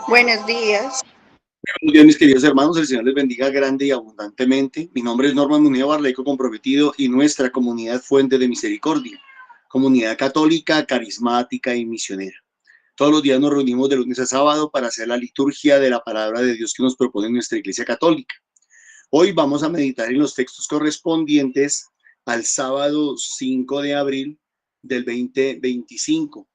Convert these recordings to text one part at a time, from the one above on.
Buenos días. Buenos días, mis queridos hermanos. El Señor les bendiga grande y abundantemente. Mi nombre es Norman Munilla Barleico, comprometido, y nuestra comunidad Fuente de Misericordia, comunidad católica, carismática y misionera. Todos los días nos reunimos de lunes a sábado para hacer la liturgia de la palabra de Dios que nos propone nuestra Iglesia Católica. Hoy vamos a meditar en los textos correspondientes al sábado 5 de abril del 2025.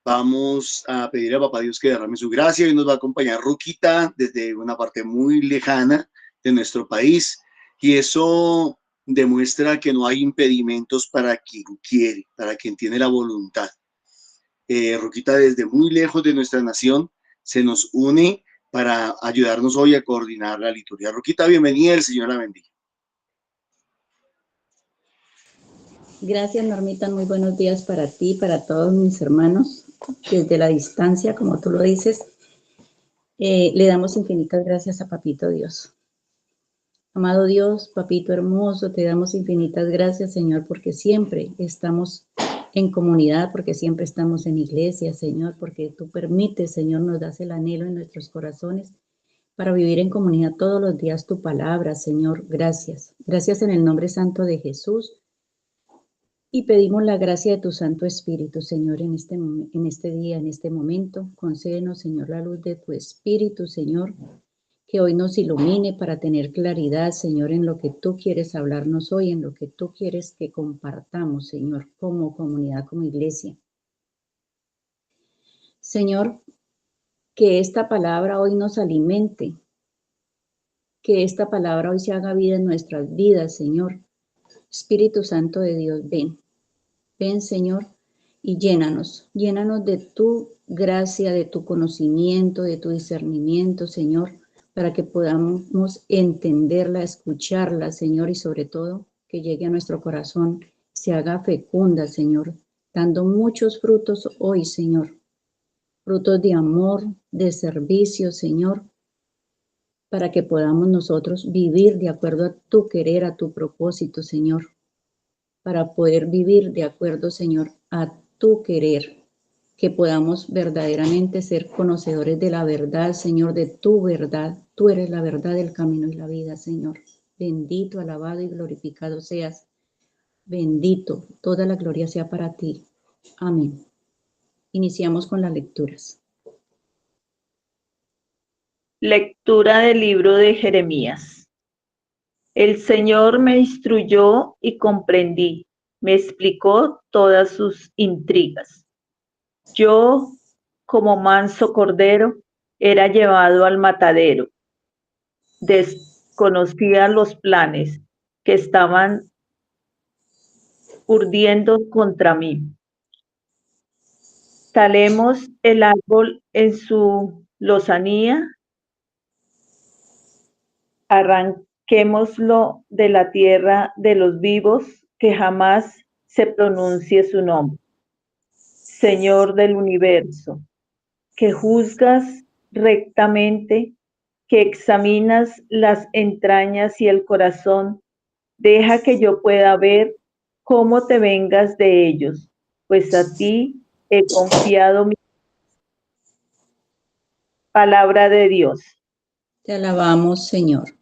Vamos a pedir a Papá Dios que derrame su gracia. Hoy nos va a acompañar Ruquita desde una parte muy lejana de nuestro país, y eso demuestra que no hay impedimentos para quien quiere, para quien tiene la voluntad. Ruquita desde muy lejos de nuestra nación se nos une para ayudarnos hoy a coordinar la liturgia. Ruquita, bienvenida, el Señor la bendiga. Gracias, Normita, muy buenos días para ti, para todos mis hermanos. Desde la distancia, como tú lo dices, le damos infinitas gracias a Papito Dios. Amado Dios, Papito hermoso, te damos infinitas gracias, Señor, porque siempre estamos en comunidad, porque siempre estamos en iglesia, Señor, porque tú permites, Señor, nos das el anhelo en nuestros corazones para vivir en comunidad todos los días tu palabra, Señor. Gracias. Gracias en el nombre santo de Jesús. Y pedimos la gracia de tu Santo Espíritu, Señor, en este día, en este momento. Concédenos, Señor, la luz de tu Espíritu, Señor, que hoy nos ilumine para tener claridad, Señor, en lo que tú quieres hablarnos hoy, en lo que tú quieres que compartamos, Señor, como comunidad, como iglesia. Señor, que esta palabra hoy nos alimente, que esta palabra hoy se haga vida en nuestras vidas, Señor. Espíritu Santo de Dios, ven. Ven, Señor, y llénanos de tu gracia, de tu conocimiento, de tu discernimiento, Señor, para que podamos entenderla, escucharla, Señor, y sobre todo que llegue a nuestro corazón, se haga fecunda, Señor, dando muchos frutos hoy, Señor, frutos de amor, de servicio, Señor, para que podamos nosotros vivir de acuerdo a tu querer, a tu propósito, Señor, para poder vivir de acuerdo, Señor, a tu querer, que podamos verdaderamente ser conocedores de la verdad, Señor, de tu verdad. Tú eres la verdad, el camino y la vida, Señor. Bendito, alabado y glorificado seas. Bendito, toda la gloria sea para ti. Amén. Iniciamos con las lecturas. Lectura del libro de Jeremías. El Señor me instruyó y comprendí, me explicó todas sus intrigas. Yo, como manso cordero, era llevado al matadero. Desconocía los planes que estaban urdiendo contra mí. Talemos el árbol en su lozanía, arranquémoslo de la tierra de los vivos, que jamás se pronuncie su nombre. Señor del universo, que juzgas rectamente, que examinas las entrañas y el corazón, deja que yo pueda ver cómo te vengas de ellos, pues a ti he confiado mi palabra de Dios. Te alabamos, Señor.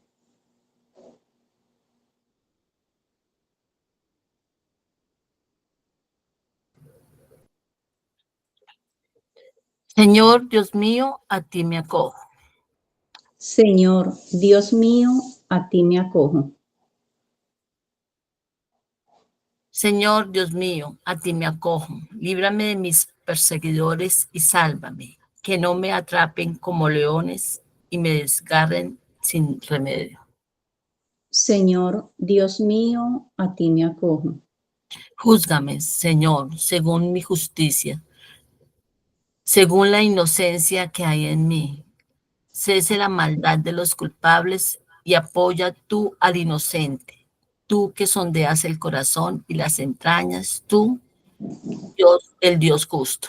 Señor Dios mío, a ti me acojo. Señor, Dios mío, a ti me acojo. Señor Dios mío, a ti me acojo. Líbrame de mis perseguidores y sálvame, que no me atrapen como leones y me desgarren sin remedio. Señor, Dios mío, a ti me acojo. Júzgame, Señor, según mi justicia, según la inocencia que hay en mí. Cese la maldad de los culpables y apoya tú al inocente. Tú que sondeas el corazón y las entrañas, tú, Dios, el Dios justo.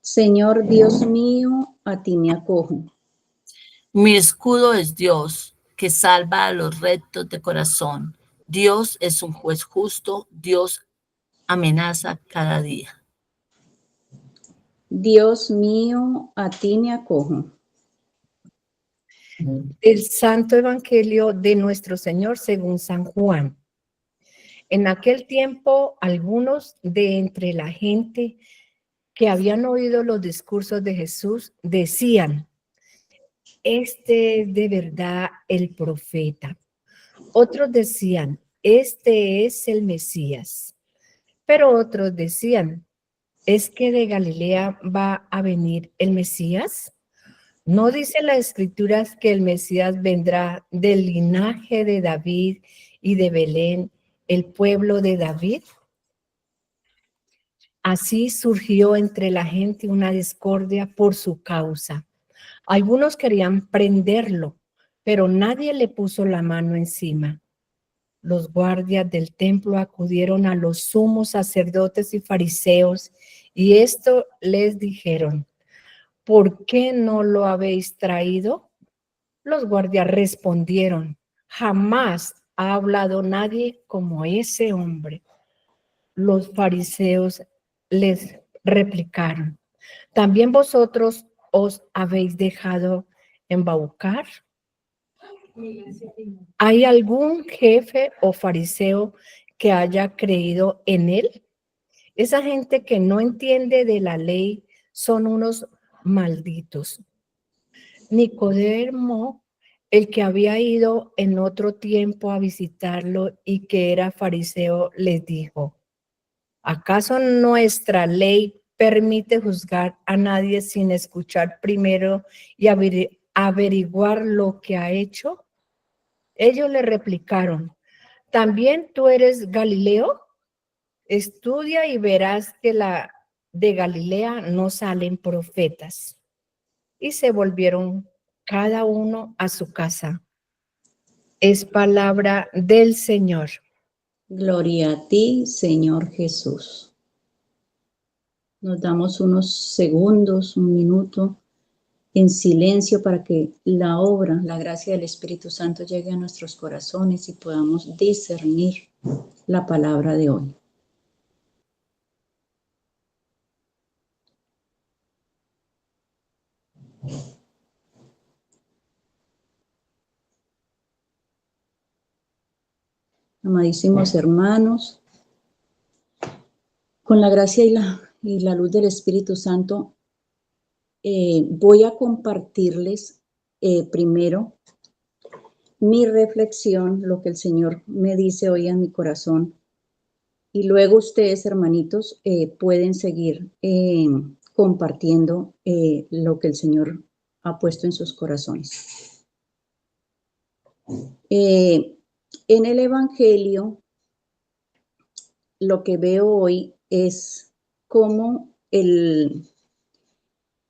Señor, Dios mío, a ti me acojo. Mi escudo es Dios, que salva a los rectos de corazón. Dios es un juez justo, Dios amenaza cada día. Dios mío, a ti me acojo. El Santo Evangelio de nuestro Señor según San Juan. En aquel tiempo, algunos de entre la gente que habían oído los discursos de Jesús decían: este es de verdad el profeta. Otros decían: este es el Mesías. Pero otros decían: ¿es que de Galilea va a venir el Mesías? ¿No dice las Escrituras que el Mesías vendrá del linaje de David y de Belén, el pueblo de David? Así surgió entre la gente una discordia por su causa. Algunos querían prenderlo, pero nadie le puso la mano encima. Los guardias del templo acudieron a los sumos sacerdotes y fariseos, y esto les dijeron: ¿por qué no lo habéis traído? Los guardias respondieron: jamás ha hablado nadie como ese hombre. Los fariseos les replicaron: ¿también vosotros os habéis dejado embaucar? ¿Hay algún jefe o fariseo que haya creído en él? Esa gente que no entiende de la ley son unos malditos. Nicodemo, el que había ido en otro tiempo a visitarlo y que era fariseo, les dijo: ¿acaso nuestra ley permite juzgar a nadie sin escuchar primero y averiguar lo que ha hecho? Ellos le replicaron: ¿también tú eres Galileo? Estudia y verás que de Galilea no salen profetas. Y se volvieron cada uno a su casa. Es palabra del Señor. Gloria a ti, Señor Jesús. Nos damos unos segundos, un minuto en silencio para que la obra, la gracia del Espíritu Santo llegue a nuestros corazones y podamos discernir la palabra de hoy. Amadísimos hermanos, con la gracia y la luz del Espíritu Santo, voy a compartirles primero mi reflexión, lo que el Señor me dice hoy en mi corazón, y luego ustedes, hermanitos, pueden seguir compartiendo lo que el Señor ha puesto en sus corazones. En el Evangelio, lo que veo hoy es cómo en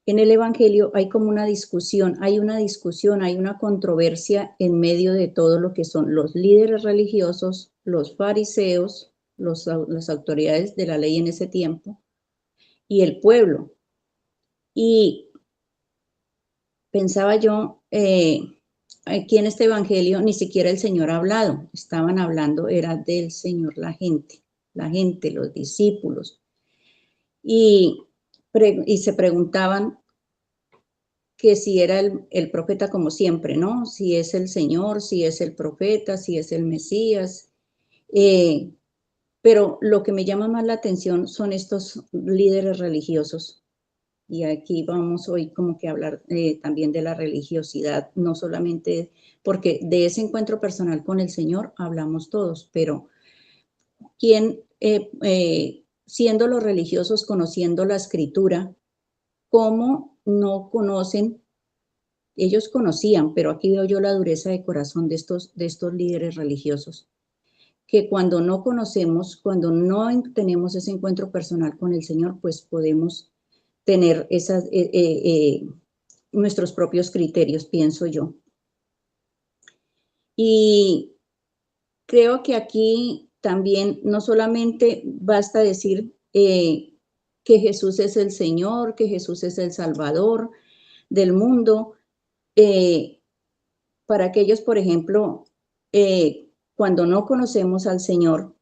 el Evangelio hay como una discusión, hay una controversia en medio de todo lo que son los líderes religiosos, los fariseos, las autoridades de la ley en ese tiempo y el pueblo. Y pensaba yo, aquí en este Evangelio ni siquiera el Señor ha hablado, estaban hablando, era del Señor la gente, los discípulos. Y se preguntaban que si era el profeta como siempre, ¿no? Si es el Señor, si es el profeta, si es el Mesías. Pero lo que me llama más la atención son estos líderes religiosos. Y aquí vamos hoy como que a hablar también de la religiosidad, no solamente porque de ese encuentro personal con el Señor hablamos todos, pero ¿quién, siendo los religiosos, conociendo la Escritura, cómo no conocen? Ellos conocían, pero aquí veo yo la dureza de corazón de estos líderes religiosos, que cuando no conocemos, cuando no tenemos ese encuentro personal con el Señor, pues podemos tener nuestros propios criterios, pienso yo. Y creo que aquí también no solamente basta decir que Jesús es el Señor, que Jesús es el Salvador del mundo. Para aquellos, por ejemplo, cuando no conocemos al Señor,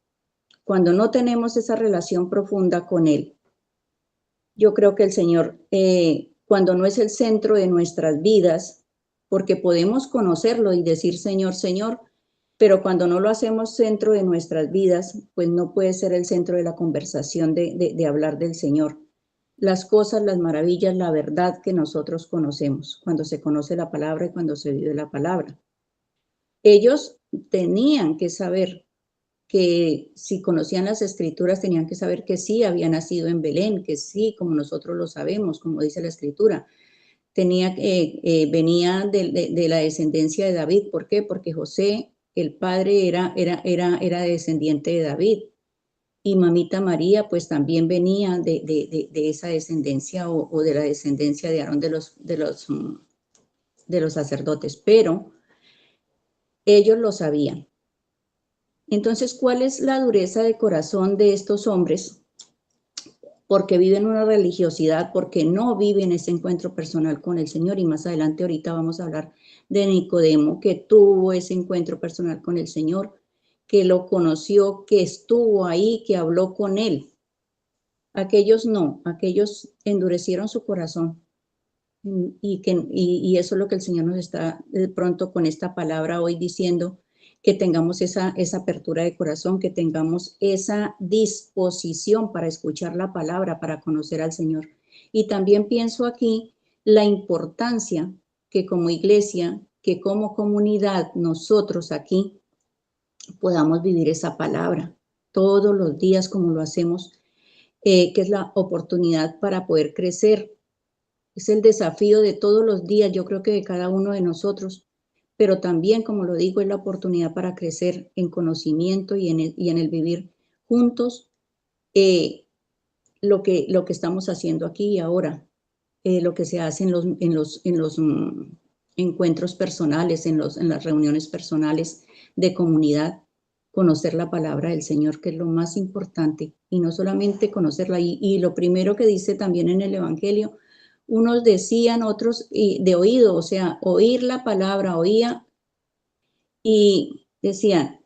cuando no tenemos esa relación profunda con Él, Yo creo que el Señor, cuando no es el centro de nuestras vidas, porque podemos conocerlo y decir Señor, Señor, pero cuando no lo hacemos centro de nuestras vidas, pues no puede ser el centro de la conversación de hablar del Señor. Las cosas, las maravillas, la verdad que nosotros conocemos, cuando se conoce la palabra y cuando se vive la palabra. Ellos tenían que saber que si conocían las escrituras, tenían que saber que sí había nacido en Belén, que sí, como nosotros lo sabemos, como dice la escritura. Venía de la descendencia de David. ¿Por qué? Porque José, el padre, era descendiente de David. Y mamita María, pues también venía de esa descendencia o de la descendencia de Aarón, de los sacerdotes. Pero ellos lo sabían. Entonces, ¿cuál es la dureza de corazón de estos hombres? Porque viven una religiosidad, porque no viven ese encuentro personal con el Señor. Y más adelante ahorita vamos a hablar de Nicodemo, que tuvo ese encuentro personal con el Señor, que lo conoció, que estuvo ahí, que habló con él. Aquellos no, aquellos endurecieron su corazón. Y eso es lo que el Señor nos está de pronto con esta palabra hoy diciendo, que tengamos esa apertura de corazón, que tengamos esa disposición para escuchar la palabra, para conocer al Señor. Y también pienso aquí la importancia que como iglesia, que como comunidad, nosotros aquí podamos vivir esa palabra todos los días como lo hacemos, que es la oportunidad para poder crecer. Es el desafío de todos los días, yo creo que de cada uno de nosotros, pero también, como lo digo, es la oportunidad para crecer en conocimiento y en el vivir juntos lo que estamos haciendo aquí y ahora, lo que se hace en los encuentros personales, en las reuniones personales de comunidad, conocer la palabra del Señor, que es lo más importante, y no solamente conocerla, y lo primero que dice también en el Evangelio, unos decían, otros de oído, o sea, oír la palabra, oía, y decían,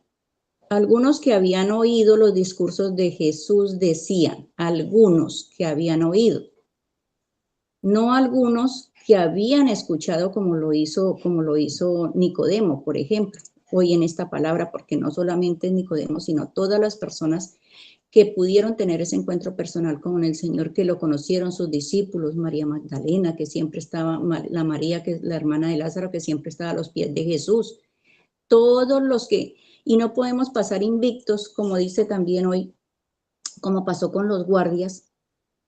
algunos que habían oído los discursos de Jesús decían, algunos que habían oído, no algunos que habían escuchado como lo hizo Nicodemo, por ejemplo, hoy en esta palabra, porque no solamente es Nicodemo, sino todas las personas que pudieron tener ese encuentro personal con el Señor, que lo conocieron sus discípulos, María Magdalena, que siempre estaba, la María, que es la hermana de Lázaro, que siempre estaba a los pies de Jesús, todos los que, y no podemos pasar invictos, como dice también hoy, como pasó con los guardias,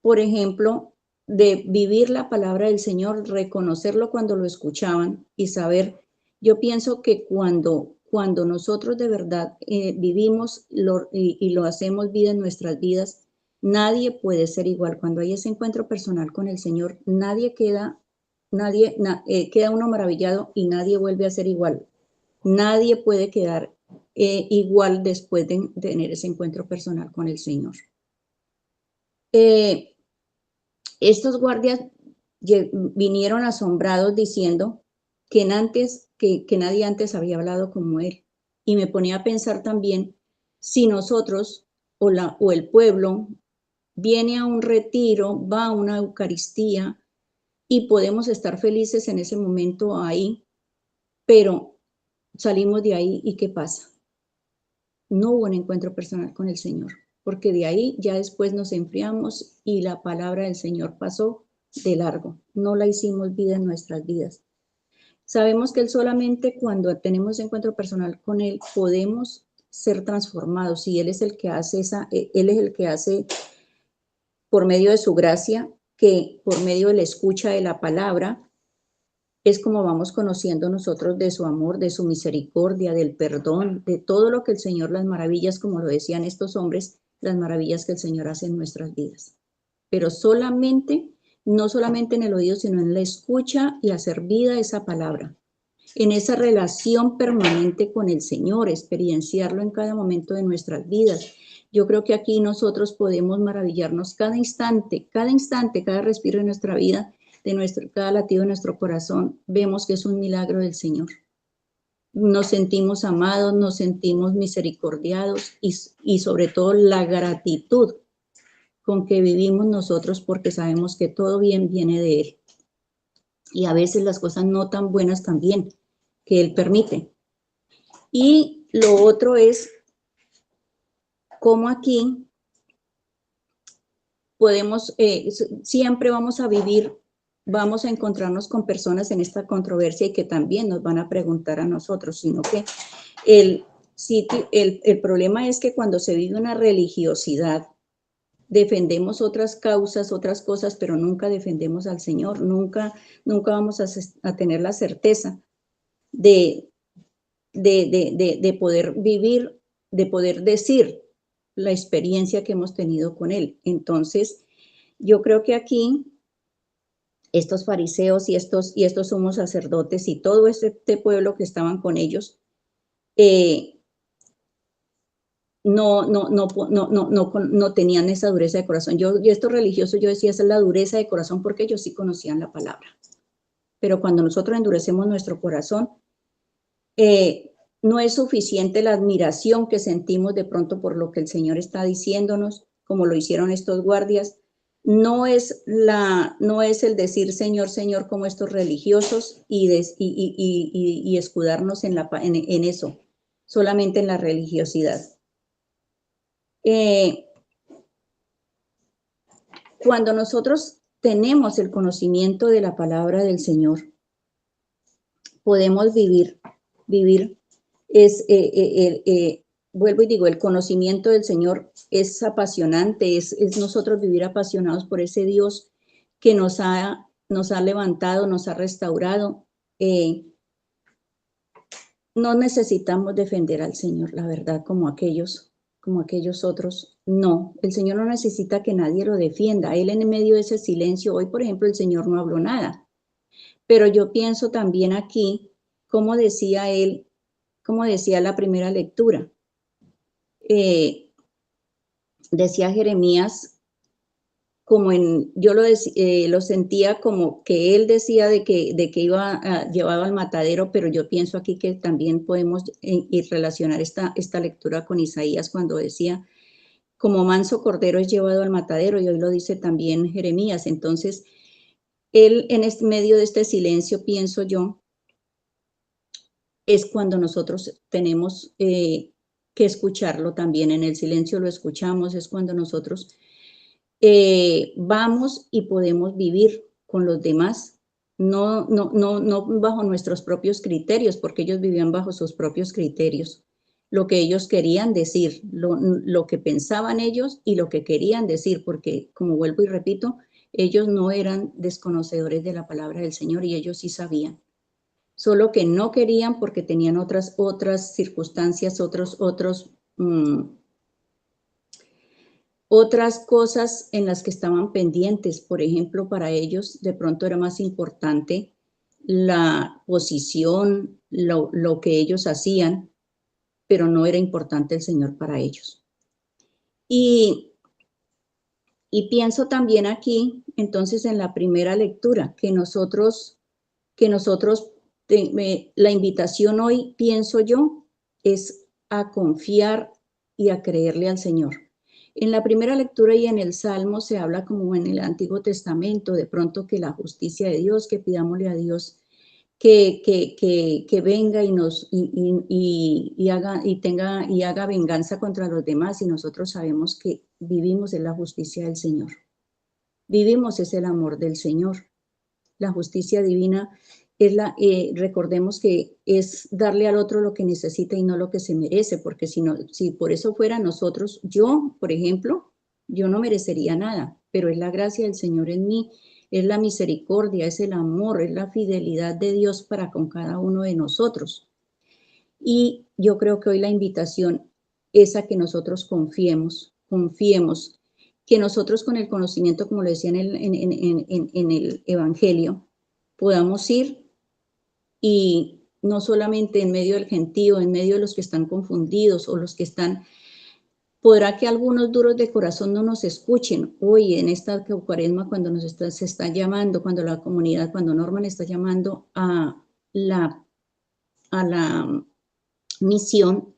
por ejemplo, de vivir la palabra del Señor, reconocerlo cuando lo escuchaban y saber, yo pienso que cuando nosotros de verdad vivimos y lo hacemos vida en nuestras vidas, nadie puede ser igual. Cuando hay ese encuentro personal con el Señor, queda uno maravillado y nadie vuelve a ser igual. Nadie puede quedar igual después de tener ese encuentro personal con el Señor. Estos guardias vinieron asombrados diciendo que nadie antes había hablado como él. Y me ponía a pensar también si nosotros o el pueblo viene a un retiro, va a una Eucaristía y podemos estar felices en ese momento ahí, pero salimos de ahí y ¿qué pasa? No hubo un encuentro personal con el Señor, porque de ahí ya después nos enfriamos y la palabra del Señor pasó de largo, no la hicimos vida en nuestras vidas. Sabemos que Él solamente cuando tenemos encuentro personal con Él podemos ser transformados y Él es el que hace Él es el que hace por medio de su gracia, que por medio de la escucha de la palabra, es como vamos conociendo nosotros de su amor, de su misericordia, del perdón, de todo lo que el Señor, las maravillas, como lo decían estos hombres, las maravillas que el Señor hace en nuestras vidas. Pero no solamente en el oído, sino en la escucha y hacer vida esa palabra. En esa relación permanente con el Señor, experienciarlo en cada momento de nuestras vidas. Yo creo que aquí nosotros podemos maravillarnos cada instante, cada respiro de nuestra vida, cada latido de nuestro corazón, vemos que es un milagro del Señor. Nos sentimos amados, nos sentimos misericordiados y sobre todo la gratitud con que vivimos nosotros, porque sabemos que todo bien viene de Él. Y a veces las cosas no tan buenas también, que Él permite. Y lo otro es cómo aquí podemos, siempre vamos a vivir, vamos a encontrarnos con personas en esta controversia y que también nos van a preguntar a nosotros, sino que el problema es que cuando se vive una religiosidad, defendemos otras causas, otras cosas, pero nunca defendemos al Señor, nunca vamos a tener la certeza de poder vivir, de poder decir la experiencia que hemos tenido con Él. Entonces, yo creo que aquí estos fariseos y estos sumos sacerdotes y todo este pueblo que estaban con ellos, no tenían esa dureza de corazón. Y estos religiosos, yo decía, esa es la dureza de corazón porque ellos sí conocían la palabra. Pero cuando nosotros endurecemos nuestro corazón, no es suficiente la admiración que sentimos de pronto por lo que el Señor está diciéndonos, como lo hicieron estos guardias. No es el decir Señor, Señor, como estos religiosos y escudarnos en eso, solamente en la religiosidad. Cuando nosotros tenemos el conocimiento de la palabra del Señor, podemos vivir vuelvo y digo, el conocimiento del Señor es apasionante, es nosotros vivir apasionados por ese Dios que nos ha levantado, nos ha restaurado. No necesitamos defender al Señor, la verdad, como aquellos otros. No, el Señor no necesita que nadie lo defienda. Él en medio de ese silencio, hoy por ejemplo el Señor no habló nada. Pero yo pienso también aquí, como decía él, como decía la primera lectura, decía Jeremías, yo lo sentía como que él decía de que iba llevado al matadero, pero yo pienso aquí que también podemos ir relacionar esta lectura con Isaías cuando decía, como manso cordero es llevado al matadero, y hoy lo dice también Jeremías. Entonces, él en medio de este silencio, pienso yo, es cuando nosotros tenemos que escucharlo también. En el silencio lo escuchamos, es cuando nosotros vamos y podemos vivir con los demás, no bajo nuestros propios criterios, porque ellos vivían bajo sus propios criterios, lo que ellos querían decir, lo que pensaban ellos y lo que querían decir, porque como vuelvo y repito, ellos no eran desconocedores de la palabra del Señor y ellos sí sabían, solo que no querían porque tenían otras circunstancias, otras cosas en las que estaban pendientes. Por ejemplo, para ellos de pronto era más importante la posición, lo que ellos hacían, pero no era importante el Señor para ellos. Y pienso también aquí, entonces, en la primera lectura, que nosotros la invitación hoy, pienso yo, es a confiar y a creerle al Señor. En la primera lectura y en el Salmo se habla como en el Antiguo Testamento, de pronto que la justicia de Dios, que pidámosle a Dios que venga y haga venganza contra los demás, y nosotros sabemos que vivimos en la justicia del Señor. Vivimos es el amor del Señor. La justicia divina es recordemos que es darle al otro lo que necesita y no lo que se merece, porque si por eso fuera nosotros, yo, por ejemplo, yo no merecería nada, pero es la gracia del Señor en mí, es la misericordia, es el amor, es la fidelidad de Dios para con cada uno de nosotros. Y yo creo que hoy la invitación es a que nosotros confiemos, que nosotros con el conocimiento, como lo decía en el Evangelio, podamos ir y no solamente en medio del gentío, en medio de los que están confundidos o los que están, podrá que algunos duros de corazón no nos escuchen hoy en esta cuaresma cuando se está llamando, cuando la comunidad, cuando Norman está llamando a la misión.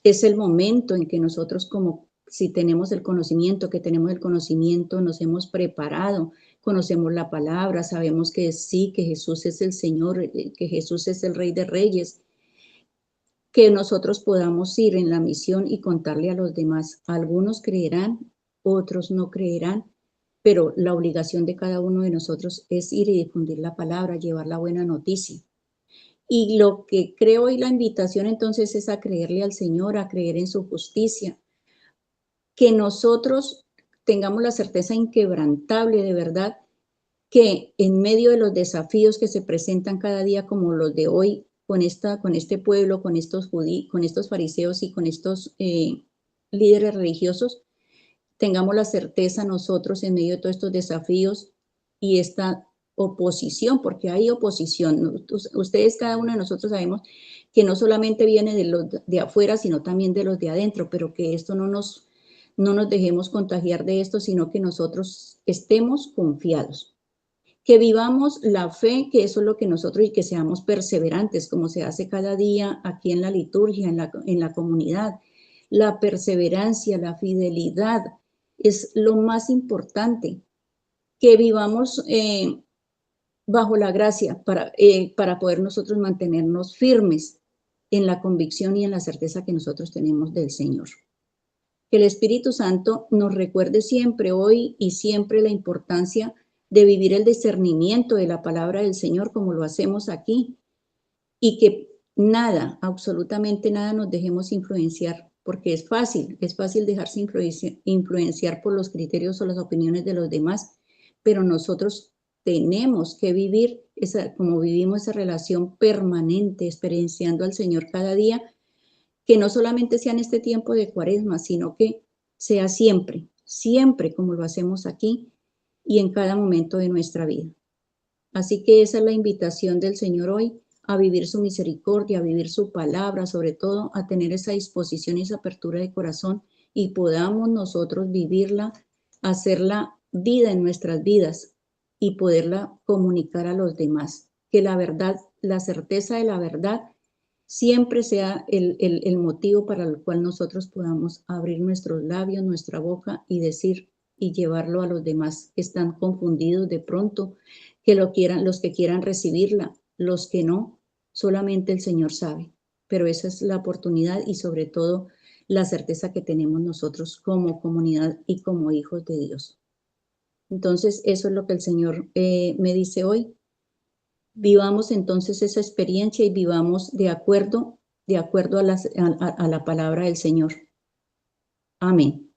Es el momento en que nosotros como si tenemos el conocimiento, que tenemos el conocimiento, nos hemos preparado, conocemos la palabra, sabemos que sí, que Jesús es el Señor, que Jesús es el Rey de Reyes, que nosotros podamos ir en la misión y contarle a los demás. Algunos creerán, otros no creerán, pero la obligación de cada uno de nosotros es ir y difundir la palabra, llevar la buena noticia. Y lo que creo y la invitación entonces es a creerle al Señor, a creer en su justicia, que nosotros tengamos la certeza inquebrantable de verdad que en medio de los desafíos que se presentan cada día como los de hoy, con este pueblo, con estos fariseos y con estos líderes religiosos, tengamos la certeza nosotros en medio de todos estos desafíos y esta oposición, porque hay oposición. Ustedes, cada uno de nosotros sabemos que no solamente viene de los de afuera, sino también de los de adentro, pero que esto no nos dejemos contagiar de esto, sino que nosotros estemos confiados. Que vivamos la fe, que eso es lo que nosotros, y que seamos perseverantes, como se hace cada día aquí en la liturgia, en la comunidad. La perseverancia, la fidelidad es lo más importante. Que vivamos bajo la gracia para poder nosotros mantenernos firmes en la convicción y en la certeza que nosotros tenemos del Señor. Que el Espíritu Santo nos recuerde siempre, hoy y siempre, la importancia de vivir el discernimiento de la palabra del Señor como lo hacemos aquí, y que nada, absolutamente nada, nos dejemos influenciar, porque es fácil dejarse influenciar por los criterios o las opiniones de los demás, pero nosotros tenemos que vivir como vivimos esa relación permanente, experienciando al Señor cada día, que no solamente sea en este tiempo de Cuaresma, sino que sea siempre, siempre como lo hacemos aquí y en cada momento de nuestra vida. Así que esa es la invitación del Señor hoy, a vivir su misericordia, a vivir su palabra, sobre todo a tener esa disposición y esa apertura de corazón, y podamos nosotros vivirla, hacerla vida en nuestras vidas y poderla comunicar a los demás. Que la verdad, la certeza de la verdad, siempre sea el motivo para el cual nosotros podamos abrir nuestros labios, nuestra boca y decir y llevarlo a los demás que están confundidos de pronto, que lo quieran, los que quieran recibirla, los que no, solamente el Señor sabe. Pero esa es la oportunidad y sobre todo la certeza que tenemos nosotros como comunidad y como hijos de Dios. Entonces, eso es lo que el Señor me dice hoy. Vivamos entonces esa experiencia y vivamos de acuerdo a la palabra del Señor. Amén.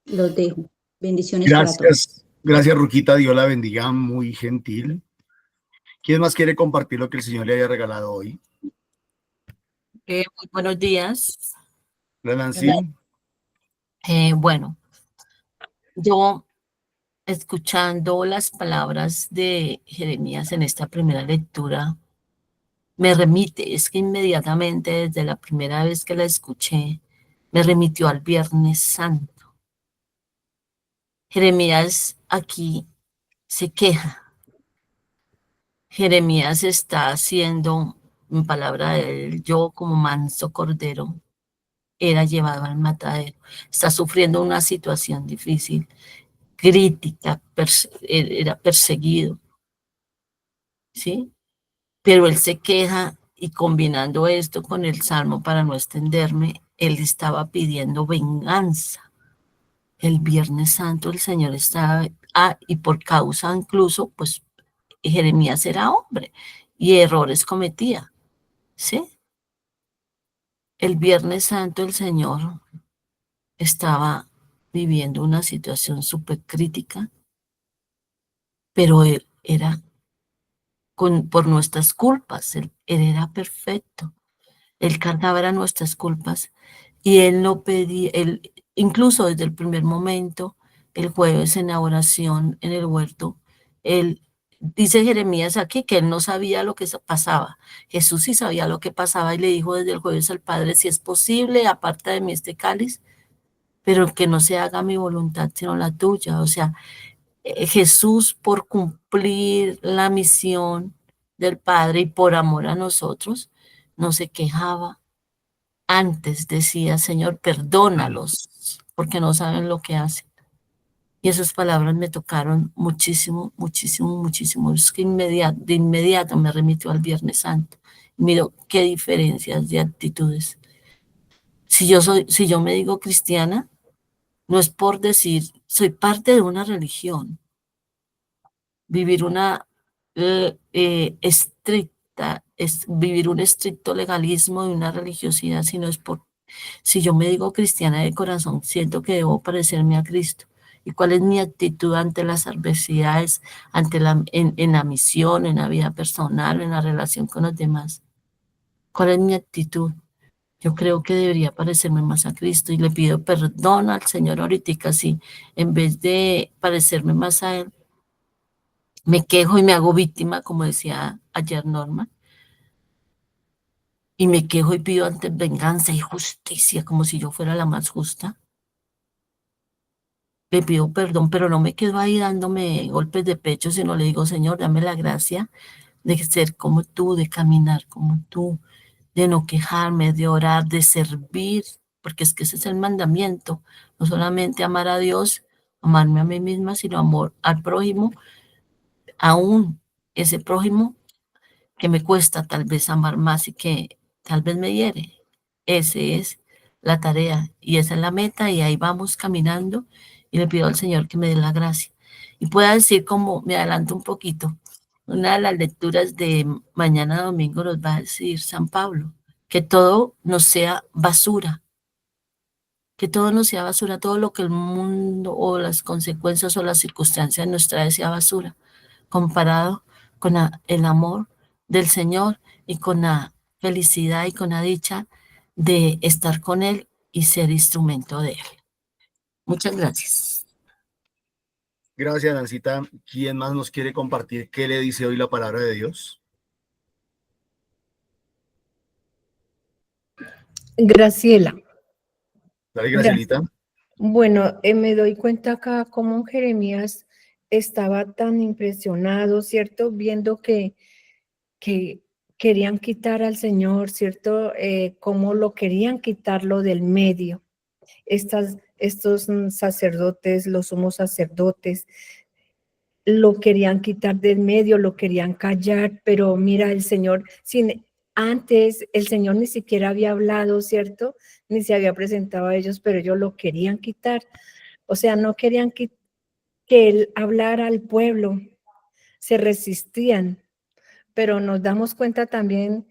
Los dejo. Bendiciones para todos. Gracias, Ruquita. Dios la bendiga, muy gentil. ¿Quién más quiere compartir lo que el Señor le haya regalado hoy? Muy buenos días. Hola, Nancy. Bueno, yo escuchando las palabras de Jeremías en esta primera lectura, me remite, es que inmediatamente desde la primera vez que la escuché, me remitió al Viernes Santo. Jeremías aquí se queja. Jeremías está haciendo, en palabra de él, yo como manso cordero era llevado al matadero. Está sufriendo una situación difícil, crítica, era perseguido, ¿sí? Pero él se queja, y combinando esto con el Salmo, para no extenderme, él estaba pidiendo venganza. El Viernes Santo el Señor estaba, y por causa incluso, pues Jeremías era hombre y errores cometía, ¿sí? El Viernes Santo el Señor estaba viviendo una situación súper crítica, pero él era por nuestras culpas, él era perfecto, él cargaba nuestras culpas y él no pedía, él, incluso desde el primer momento, el jueves en la oración en el huerto, él dice Jeremías aquí que él no sabía lo que pasaba. Jesús sí sabía lo que pasaba y le dijo desde el jueves al Padre: si es posible, aparta de mí este cáliz, pero que no se haga mi voluntad sino la tuya. O sea, Jesús, por cumplir la misión del Padre y por amor a nosotros, no se quejaba. Antes decía: Señor, perdónalos, porque no saben lo que hacen. Y esas palabras me tocaron muchísimo, muchísimo, muchísimo. Es que de inmediato me remitió al Viernes Santo. Miro qué diferencias de actitudes. Si yo me digo cristiana, no es por decir, soy parte de una religión. Vivir una vivir un estricto legalismo y una religiosidad, sino es por, si yo me digo cristiana de corazón, siento que debo parecerme a Cristo. ¿Y cuál es mi actitud ante las adversidades, en la misión, en la vida personal, en la relación con los demás? ¿Cuál es mi actitud? Yo creo que debería parecerme más a Cristo y le pido perdón al Señor ahorita, si en vez de parecerme más a Él, me quejo y me hago víctima, como decía ayer Norma, y me quejo y pido antes venganza y justicia, como si yo fuera la más justa. Le pido perdón, pero no me quedo ahí dándome golpes de pecho, sino le digo, Señor, dame la gracia de ser como tú, de caminar como tú, de no quejarme, de orar, de servir, porque es que ese es el mandamiento, no solamente amar a Dios, amarme a mí misma, sino amor al prójimo, aún ese prójimo que me cuesta tal vez amar más y que tal vez me hiere. Esa es la tarea y esa es la meta y ahí vamos caminando y le pido al Señor que me dé la gracia. Y pueda decir, como me adelanto un poquito, una de las lecturas de mañana domingo nos va a decir San Pablo, que todo no sea basura, que todo no sea basura, todo lo que el mundo o las consecuencias o las circunstancias nos trae sea basura, comparado con el amor del Señor y con la felicidad y con la dicha de estar con Él y ser instrumento de Él. Muchas gracias. Gracias, Nancita. ¿Quién más nos quiere compartir qué le dice hoy la palabra de Dios? Graciela. Dale, Gracias. Gracielita. Bueno, me doy cuenta acá cómo Jeremías estaba tan impresionado, ¿cierto? Viendo que querían quitar al Señor, ¿cierto? Cómo lo querían quitarlo del medio. Estos sacerdotes, los sumos sacerdotes, lo querían quitar del medio, lo querían callar, pero mira, el Señor, antes el Señor ni siquiera había hablado, ¿cierto? Ni se había presentado a ellos, pero ellos lo querían quitar. O sea, no querían que Él hablara al pueblo, se resistían, pero nos damos cuenta también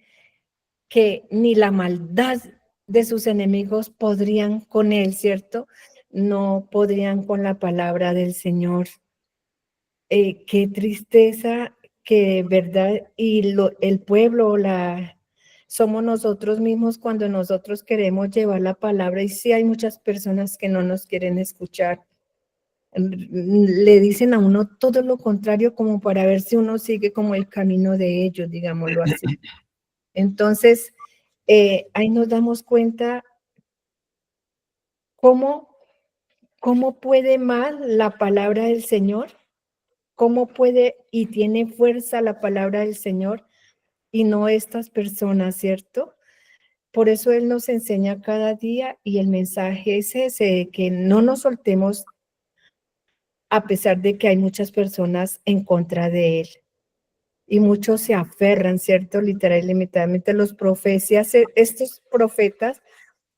que ni la maldad de sus enemigos podrían con Él, ¿cierto? No podrían con la palabra del Señor. Qué tristeza que, ¿verdad? Y el pueblo, somos nosotros mismos cuando nosotros queremos llevar la palabra y sí hay muchas personas que no nos quieren escuchar. Le dicen a uno todo lo contrario como para ver si uno sigue como el camino de ellos, digámoslo así. Entonces, ahí nos damos cuenta cómo puede mal la palabra del Señor, cómo puede y tiene fuerza la palabra del Señor y no estas personas, ¿cierto? Por eso Él nos enseña cada día y el mensaje es ese, que no nos soltemos a pesar de que hay muchas personas en contra de Él. Y muchos se aferran, ¿cierto? Literal y limitadamente los profecías, estos profetas,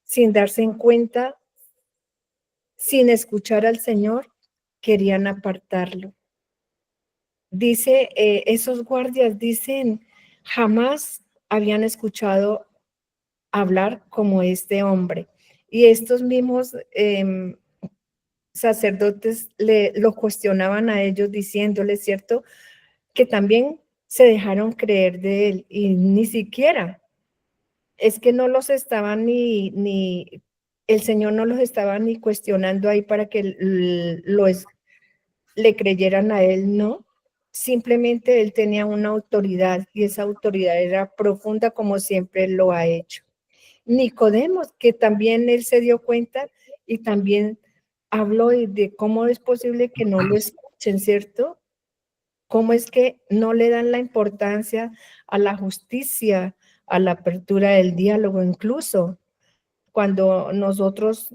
sin darse en cuenta, sin escuchar al Señor, querían apartarlo. Dice, esos guardias dicen, jamás habían escuchado hablar como este hombre. Y estos mismos sacerdotes lo cuestionaban a ellos diciéndoles, ¿cierto? Que también se dejaron creer de él y ni siquiera, es que no los estaban el Señor no los estaba ni cuestionando ahí para que le creyeran a él, no. Simplemente él tenía una autoridad y esa autoridad era profunda como siempre lo ha hecho. Nicodemos, que también él se dio cuenta y también habló de cómo es posible que no lo escuchen, ¿cierto? ¿Cómo es que no le dan la importancia a la justicia, a la apertura del diálogo? Incluso cuando nosotros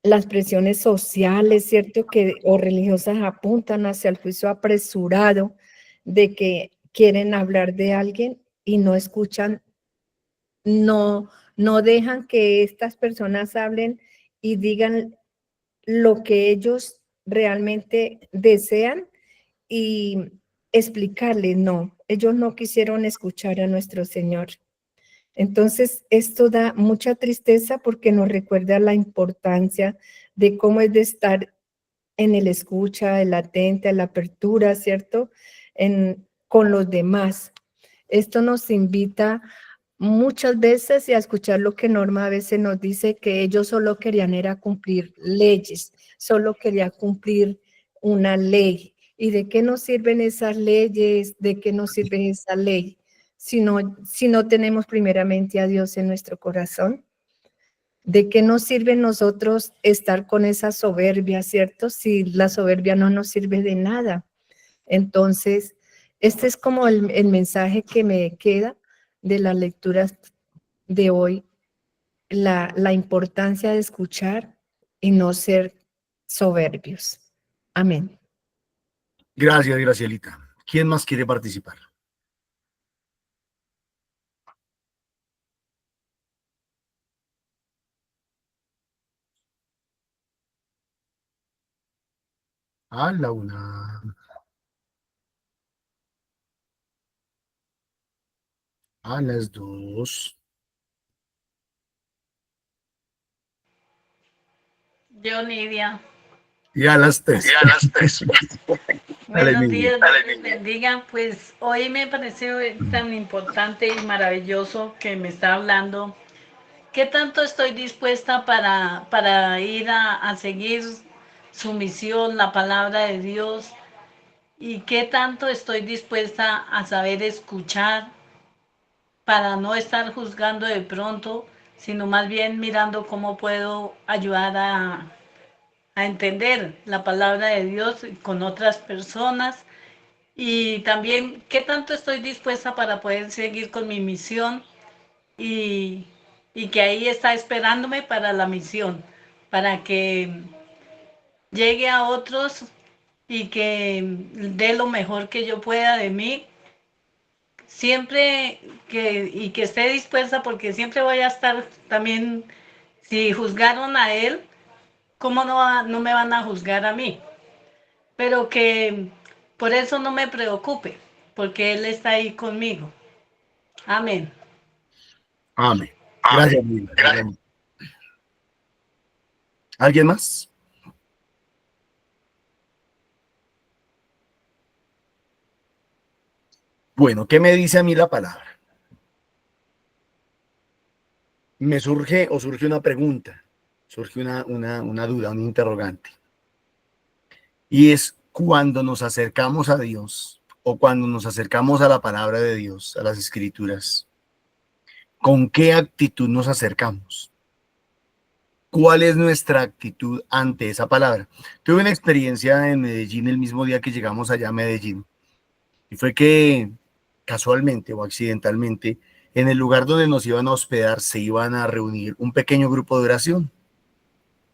las presiones sociales, ¿cierto? O religiosas apuntan hacia el juicio apresurado de que quieren hablar de alguien y no escuchan, no dejan que estas personas hablen y digan lo que ellos realmente desean y explicarles, no, ellos no quisieron escuchar a nuestro Señor. Entonces, esto da mucha tristeza porque nos recuerda la importancia de cómo es de estar en el escucha, el atente, la apertura, ¿cierto? Con los demás. Esto nos invita muchas veces y a escuchar lo que Norma a veces nos dice, que ellos solo querían era cumplir leyes, solo quería cumplir una ley. ¿Y de qué nos sirven esas leyes? ¿De qué nos sirve esa ley? Si no tenemos primeramente a Dios en nuestro corazón. ¿De qué nos sirve nosotros estar con esa soberbia, cierto? Si la soberbia no nos sirve de nada. Entonces, este es como el mensaje que me queda de las lecturas de hoy, la importancia de escuchar y no ser soberbios. Amén. Gracias, Gracielita. ¿Quién más quiere participar? A la una. A las dos. Yo, Nidia. Y a las tres. Buenos días, Dios les bendiga. Pues hoy me pareció tan importante y maravilloso que me está hablando. ¿Qué tanto estoy dispuesta para ir a seguir su misión, la palabra de Dios? ¿Y qué tanto estoy dispuesta a saber escuchar para no estar juzgando de pronto, sino más bien mirando cómo puedo ayudar a entender la palabra de Dios con otras personas? Y también qué tanto estoy dispuesta para poder seguir con mi misión y, y que ahí está esperándome para la misión, para que llegue a otros y que dé lo mejor que yo pueda de mí, siempre que esté dispuesta, porque siempre voy a estar también, si juzgaron a él, ¿cómo no me van a juzgar a mí? Pero que por eso no me preocupe, porque Él está ahí conmigo. Amén. Amén. Gracias, Lila. Gracias. ¿Alguien más? Bueno, ¿qué me dice a mí la palabra? Me surge una pregunta, surge una duda, un interrogante. Y es cuando nos acercamos a Dios o cuando nos acercamos a la palabra de Dios, a las escrituras, ¿con qué actitud nos acercamos? ¿Cuál es nuestra actitud ante esa palabra? Tuve una experiencia en Medellín el mismo día que llegamos allá a Medellín. Y fue que casualmente o accidentalmente, en el lugar donde nos iban a hospedar, se iban a reunir un pequeño grupo de oración.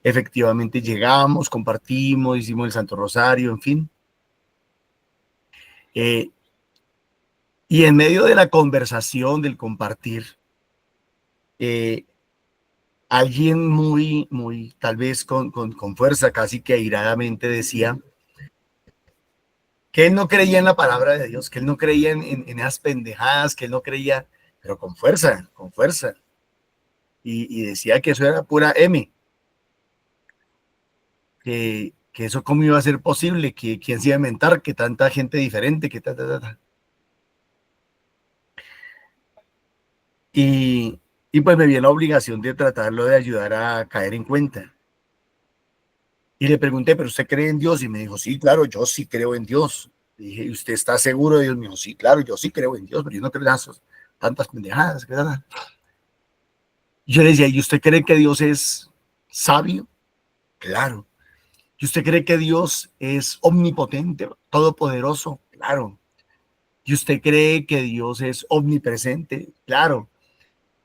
Efectivamente llegamos, compartimos, hicimos el Santo Rosario, en fin. Y en medio de la conversación, del compartir, alguien muy, tal vez con fuerza, casi que airadamente decía que él no creía en la palabra de Dios, que él no creía en esas pendejadas, que él no creía, pero con fuerza, con fuerza. Y decía que eso era pura M, que eso cómo iba a ser posible, que quién se iba a inventar, que tanta gente diferente, que ta. Y pues me vi en la obligación de tratarlo de ayudar a caer en cuenta. Y le pregunté, ¿pero usted cree en Dios? Y me dijo, sí, claro, yo sí creo en Dios. Le dije, ¿y usted está seguro de Dios? Me dijo, sí, claro, yo sí creo en Dios, pero yo no creo en esas tantas pendejadas. Yo le decía, ¿y usted cree que Dios es sabio? Claro. ¿Y usted cree que Dios es omnipotente, todopoderoso? Claro. ¿Y usted cree que Dios es omnipresente? Claro.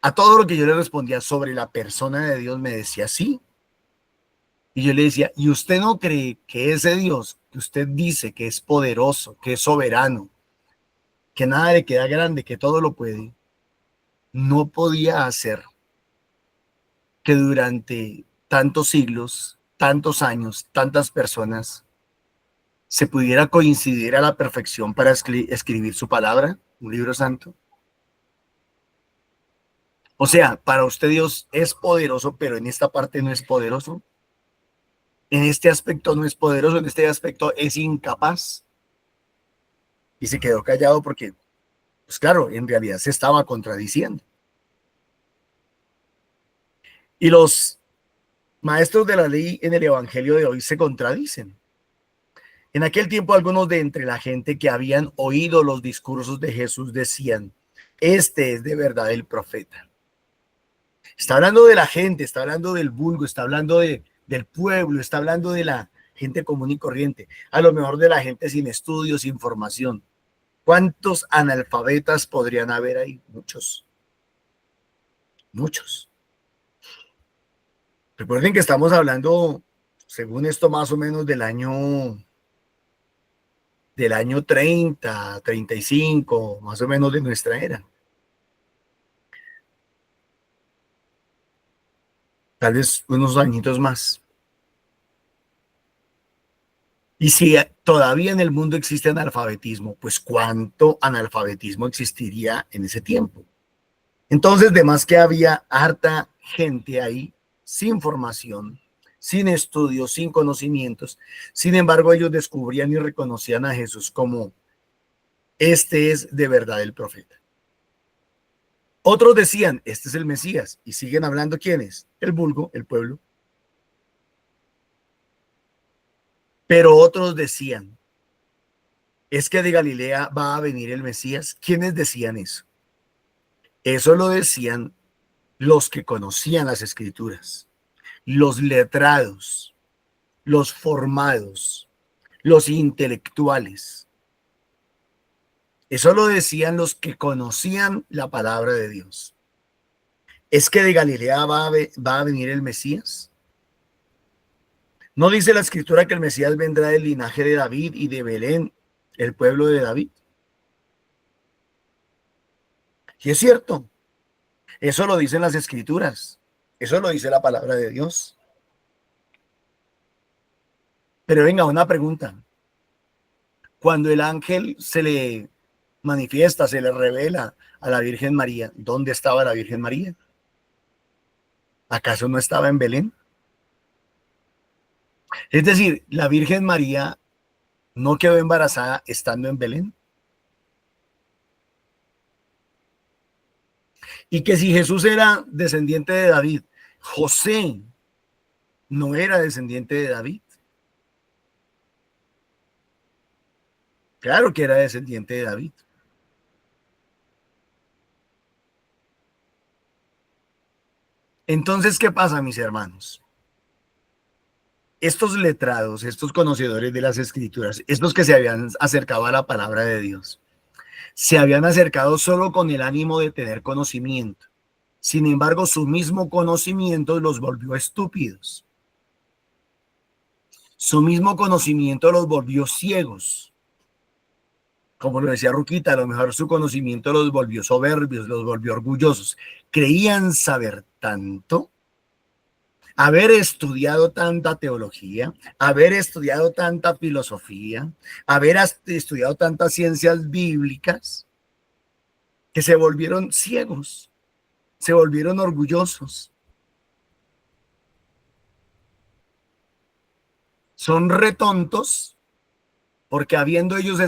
A todo lo que yo le respondía sobre la persona de Dios me decía sí. Y yo le decía, ¿y usted no cree que ese Dios que usted dice que es poderoso, que es soberano, que nada le queda grande, que todo lo puede, no podía hacer que durante tantos siglos, tantos años, tantas personas se pudiera coincidir a la perfección para escribir su palabra, un libro santo? O sea, para usted Dios es poderoso, pero en esta parte no es poderoso. En este aspecto no es poderoso, en este aspecto es incapaz. Y se quedó callado porque, pues claro, en realidad se estaba contradiciendo. Y los maestros de la ley en el evangelio de hoy se contradicen. En aquel tiempo algunos de entre la gente que habían oído los discursos de Jesús decían, este es de verdad el profeta. Está hablando de la gente, está hablando del vulgo, está hablando del pueblo, está hablando de la gente común y corriente, a lo mejor de la gente sin estudios, sin formación. ¿Cuántos analfabetas podrían haber ahí? Muchos. Muchos. Recuerden que estamos hablando, según esto, más o menos del año 30, 35, más o menos de nuestra era. Tal vez unos añitos más. Y si todavía en el mundo existe analfabetismo, pues ¿cuánto analfabetismo existiría en ese tiempo? Entonces, de más que había harta gente ahí sin formación, sin estudios, sin conocimientos. Sin embargo, ellos descubrían y reconocían a Jesús como este es de verdad el profeta. Otros decían, este es el Mesías, y siguen hablando, ¿quién es? El vulgo, el pueblo. Pero otros decían, es que de Galilea va a venir el Mesías. ¿Quiénes decían eso? Eso lo decían los que conocían las Escrituras, los letrados, los formados, los intelectuales. Eso lo decían los que conocían la palabra de Dios. ¿Es que de Galilea va a venir el Mesías? ¿No dice la Escritura que el Mesías vendrá del linaje de David y de Belén, el pueblo de David? Y es cierto. Eso lo dicen las Escrituras. Eso lo dice la palabra de Dios. Pero venga, una pregunta. Cuando el ángel se le manifiesta, se le revela a la Virgen María, ¿dónde estaba la Virgen María? ¿Acaso no estaba en Belén? Es decir, la Virgen María no quedó embarazada estando en Belén. Y que si Jesús era descendiente de David, José no era descendiente de David. Claro que era descendiente de David. Entonces, ¿qué pasa, mis hermanos? Estos letrados, estos conocedores de las Escrituras, estos que se habían acercado a la palabra de Dios, se habían acercado solo con el ánimo de tener conocimiento. Sin embargo, su mismo conocimiento los volvió estúpidos. Su mismo conocimiento los volvió ciegos. Como lo decía Ruquita, a lo mejor su conocimiento los volvió soberbios, los volvió orgullosos. Creían saber tanto, haber estudiado tanta teología, haber estudiado tanta filosofía, haber estudiado tantas ciencias bíblicas, que se volvieron ciegos, se volvieron orgullosos. Son retontos porque habiendo ellos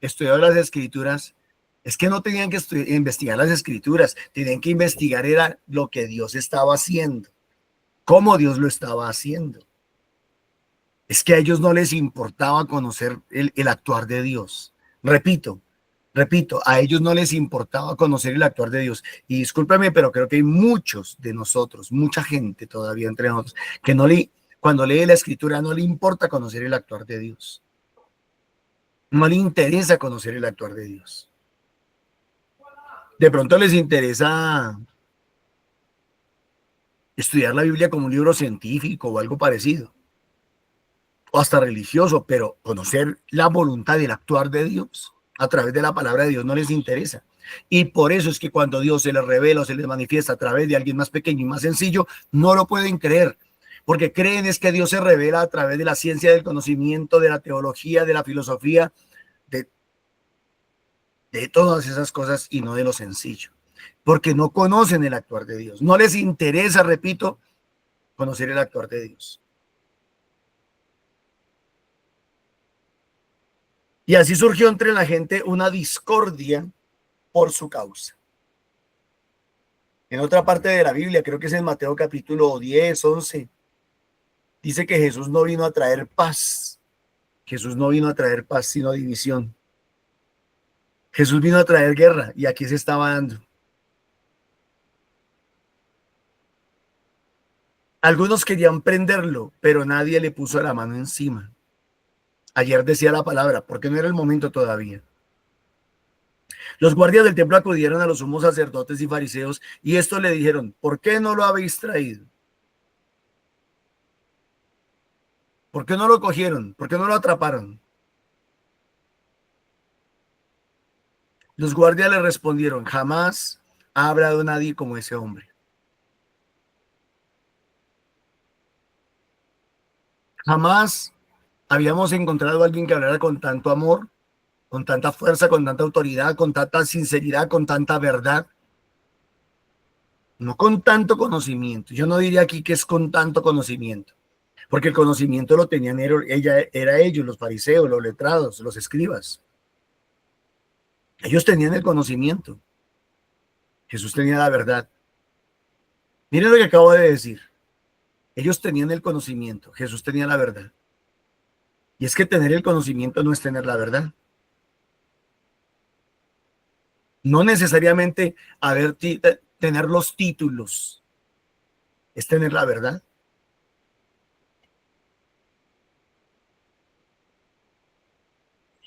estudiado las Escrituras, es que no tenían que investigar las Escrituras, tenían que investigar era lo que Dios estaba haciendo, cómo Dios lo estaba haciendo. Es que a ellos no les importaba conocer el actuar de Dios. Repito, a ellos no les importaba conocer el actuar de Dios. Y discúlpame, pero creo que hay muchos de nosotros, mucha gente todavía entre nosotros, que cuando lee la Escritura no le importa conocer el actuar de Dios. No le interesa conocer el actuar de Dios. De pronto les interesa estudiar la Biblia como un libro científico o algo parecido, o hasta religioso, pero conocer la voluntad y el actuar de Dios a través de la palabra de Dios no les interesa. Y por eso es que cuando Dios se les revela o se les manifiesta a través de alguien más pequeño y más sencillo, no lo pueden creer, porque creen es que Dios se revela a través de la ciencia, del conocimiento, de la teología, de la filosofía, de todas esas cosas y no de lo sencillo, porque no conocen el actuar de Dios. No les interesa, repito, conocer el actuar de Dios. Y así surgió entre la gente una discordia por su causa. En otra parte de la Biblia, creo que es en Mateo capítulo 10, 11, dice que Jesús no vino a traer paz. Jesús no vino a traer paz, sino división. Jesús vino a traer guerra y aquí se estaba dando. Algunos querían prenderlo, pero nadie le puso la mano encima. Ayer decía la palabra, porque no era el momento todavía. Los guardias del templo acudieron a los sumos sacerdotes y fariseos y estos le dijeron, ¿por qué no lo habéis traído? ¿Por qué no lo cogieron? ¿Por qué no lo atraparon? Los guardias le respondieron, jamás ha hablado nadie como ese hombre. Jamás habíamos encontrado a alguien que hablara con tanto amor, con tanta fuerza, con tanta autoridad, con tanta sinceridad, con tanta verdad. No con tanto conocimiento. Yo no diría aquí que es con tanto conocimiento, porque el conocimiento lo tenían era ellos, los fariseos, los letrados, los escribas. Ellos tenían el conocimiento. Jesús tenía la verdad. Miren lo que acabo de decir. Ellos tenían el conocimiento. Jesús tenía la verdad. Y es que tener el conocimiento no es tener la verdad. No necesariamente tener los títulos es tener la verdad.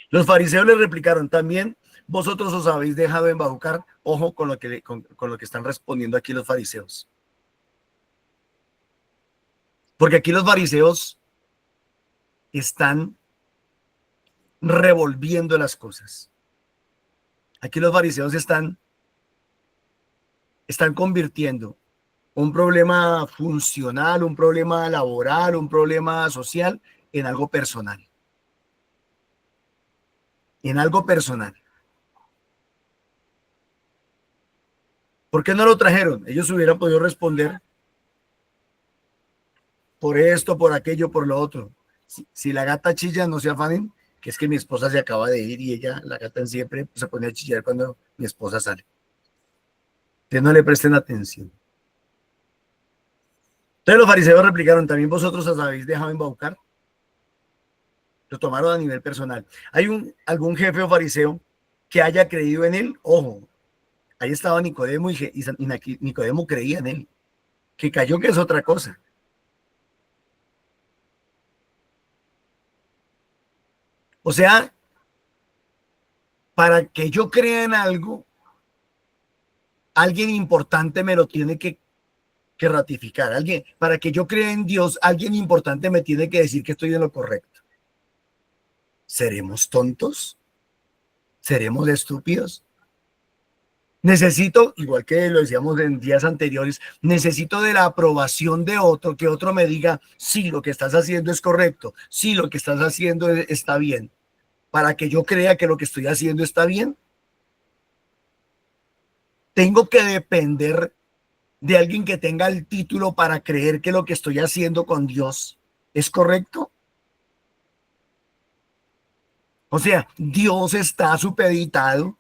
Los fariseos le replicaron, también vosotros os habéis dejado embaucar. Ojo con lo que están respondiendo aquí los fariseos. Porque aquí los fariseos están revolviendo las cosas. Aquí los fariseos están convirtiendo un problema funcional, un problema laboral, un problema social en algo personal. En algo personal. ¿Por qué no lo trajeron? Ellos hubieran podido responder por esto, por aquello, por lo otro. Si la gata chilla, no se afanen, que es que mi esposa se acaba de ir y la gata siempre se pone a chillar cuando mi esposa sale. Ustedes no le presten atención. Entonces los fariseos replicaron, ¿también vosotros os habéis dejado embaucar? Lo tomaron a nivel personal. ¿Hay algún jefe o fariseo que haya creído en él? Ojo, ahí estaba Nicodemo y Nicodemo creía en él. Que cayó, que es otra cosa. O sea, para que yo crea en algo, alguien importante me lo tiene que ratificar. Para que yo crea en Dios, alguien importante me tiene que decir que estoy en lo correcto. ¿Seremos tontos? ¿Seremos estúpidos? Necesito, igual que lo decíamos en días anteriores, necesito de la aprobación de otro, que otro me diga, sí, lo que estás haciendo es correcto, sí, lo que estás haciendo está bien, para que yo crea que lo que estoy haciendo está bien. Tengo que depender de alguien que tenga el título para creer que lo que estoy haciendo con Dios es correcto. O sea, Dios está supeditado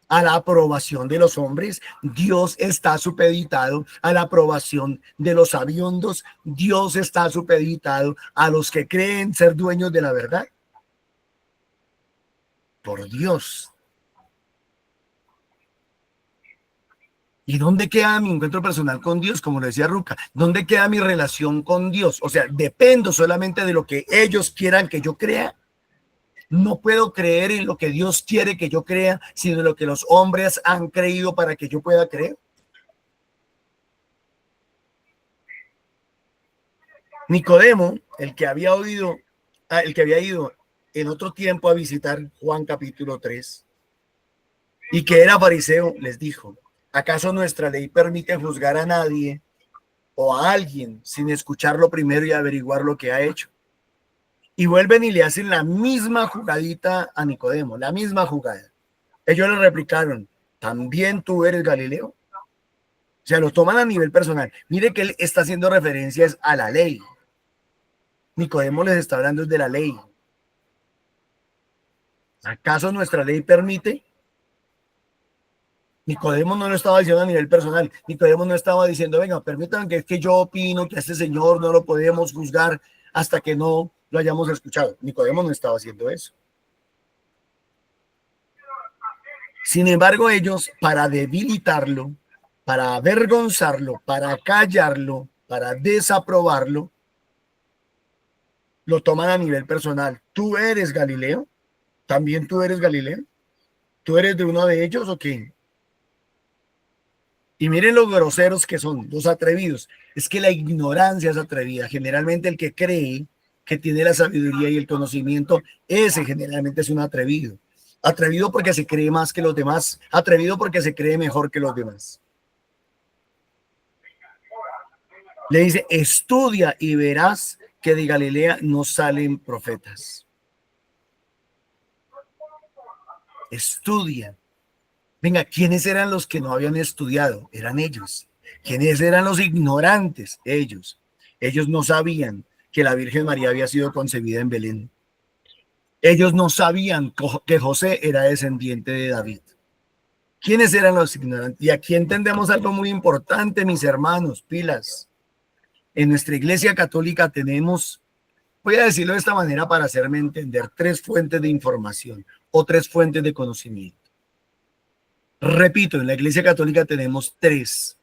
a la aprobación de los hombres. Dios está supeditado a la aprobación de los sabiondos. Dios está supeditado a los que creen ser dueños de la verdad. Por Dios. ¿Y dónde queda mi encuentro personal con Dios? Como lo decía Ruca, ¿dónde queda mi relación con Dios? O sea, dependo solamente de lo que ellos quieran que yo crea. No puedo creer en lo que Dios quiere que yo crea, sino en lo que los hombres han creído para que yo pueda creer. Nicodemo, el que había ido en otro tiempo a visitar Juan capítulo 3 y que era fariseo, les dijo: ¿acaso nuestra ley permite juzgar a nadie o a alguien sin escucharlo primero y averiguar lo que ha hecho? Y vuelven y le hacen la misma jugadita a Nicodemo, la misma jugada. Ellos le replicaron: ¿también tú eres Galileo? O sea, lo toman a nivel personal. Mire que él está haciendo referencias a la ley. Nicodemo les está hablando de la ley. ¿Acaso nuestra ley permite? Nicodemo no lo estaba diciendo a nivel personal. Nicodemo no estaba diciendo: venga, permítanme, que es que yo opino que a este señor no lo podemos juzgar hasta que no lo hayamos escuchado. Nicodemo no estaba haciendo eso. Sin embargo, ellos, para debilitarlo, para avergonzarlo, para callarlo, para desaprobarlo, lo toman a nivel personal. ¿Tú eres Galileo? ¿También tú eres Galileo? ¿Tú eres de uno de ellos o qué? Y miren los groseros que son, los atrevidos. Es que la ignorancia es atrevida. Generalmente el que cree que tiene la sabiduría y el conocimiento, ese generalmente es un atrevido. Atrevido porque se cree más que los demás. Atrevido porque se cree mejor que los demás. Le dice: estudia y verás que de Galilea no salen profetas. Estudia. Venga, ¿quiénes eran los que no habían estudiado? Eran ellos. ¿Quiénes eran los ignorantes? Ellos. Ellos no sabían que la Virgen María había sido concebida en Belén. Ellos no sabían que José era descendiente de David. ¿Quiénes eran los ignorantes? Y aquí entendemos algo muy importante, mis hermanos, pilas. En nuestra iglesia católica tenemos, voy a decirlo de esta manera para hacerme entender, 3 fuentes de información o 3 fuentes de conocimiento. Repito, en la iglesia católica tenemos tres